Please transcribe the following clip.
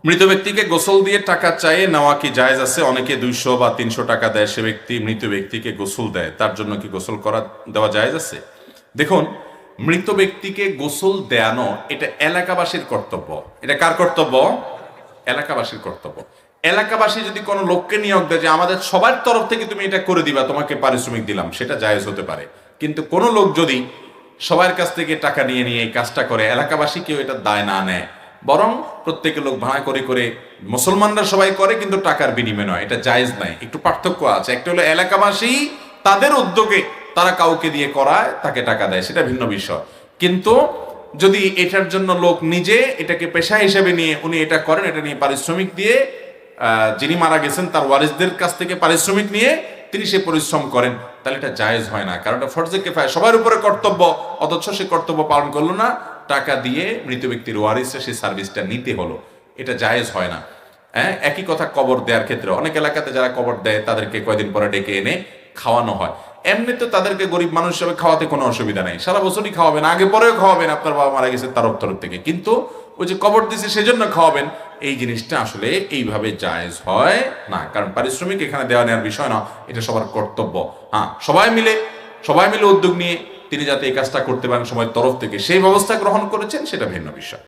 মৃত ব্যক্তিকে গোসল দিয়ে টাকা চাইয়ে নেওয়া কি জায়েজ আছে? অনেকে 200 বা 300 টাকা দেয়, সে ব্যক্তি মৃত ব্যক্তিকে গোসল দেয়, তার জন্য কি গোসল দেওয়া জায়েজ আছে? দেখুন, মৃত ব্যক্তিকে গোসল দেয়ানো এটা এলাকাবাসীর কর্তব্য। এটা কার কর্তব্য? এলাকাবাসীর কর্তব্য। এলাকাবাসী যদি কোনো লোককে নিয়োগ দেয় যে আমাদের সবার তরফ থেকে তুমি এটা করে দিবা, তোমাকে পারিশ্রমিক দিলাম, সেটা জায়েজ হতে পারে। কিন্তু কোনো লোক যদি সবার কাছ থেকে টাকা নিয়ে নিয়ে এই কাজটা করে, এলাকাবাসী কেউ এটা দায় না নেয়, বরং প্রত্যেকের লোক ভাড়া করে করে মুসলমানরা সবাই করে কিন্তু টাকার বিনিময় নয়, এটা জায়েজ নাই। একটু পার্থক্য আছে। একটা হলো এলাকাবাসী তাদের উদ্যোগে তারা কাউকে দিয়ে করায়, তাকে টাকা দেয়, সেটা ভিন্ন বিষয়। কিন্তু যদি এটার জন্য লোক নিজে এটাকে পেশা হিসেবে নিয়ে উনি এটা করেন, এটা নিয়ে পারিশ্রমিক দিয়ে যিনি মারা গেছেন তার ওয়ারিসদের কাছ থেকে পারিশ্রমিক নিয়ে তিনি সে পরিশ্রম করেন, তাহলে এটা জায়েজ হয় না। কারণ এটা ফরজে কিফায়া, সবার উপরে কর্তব্য, অথচ সে কর্তব্য পালন করলো না, টাকা দিয়ে মৃত ব্যক্তির ওয়ারিসরা সেই সার্ভিসটা নিতে হলো, এটা জায়েজ হয় না। হ্যাঁ, একই কথা কবর দেওয়ার ক্ষেত্রে। অনেক এলাকাতে যারা কবর দেয় তাদেরকে কয়দিন পরে ডেকে এনে খাওয়ানো হয়। এমনি তো তাদেরকে গরিব মানুষ হিসেবে খাওয়াতে কোনো অসুবিধা নেই, সারা বছরই খাওয়াবেন, আগে পরেও খাওয়াবেন, আপনার বাবা মারা গেছে তার তরফ থেকে। কিন্তু ওই যে কবর দিছে সেজন্য খাওয়াবেন, এই জিনিসটা আসলে এইভাবে জায়েজ হয় না। কারণ পারিশ্রমিক এখানে দেওয়া নেওয়ার বিষয় না, এটা সবার কর্তব্য। হ্যাঁ, সবাই মিলে উদ্যোগ নিয়ে তিনি যাতে এই কাজটা করতে পারেন সময়ের তরফ থেকে, সেই ব্যবস্থা গ্রহণ করেছেন, সেটা ভিন্ন বিষয়।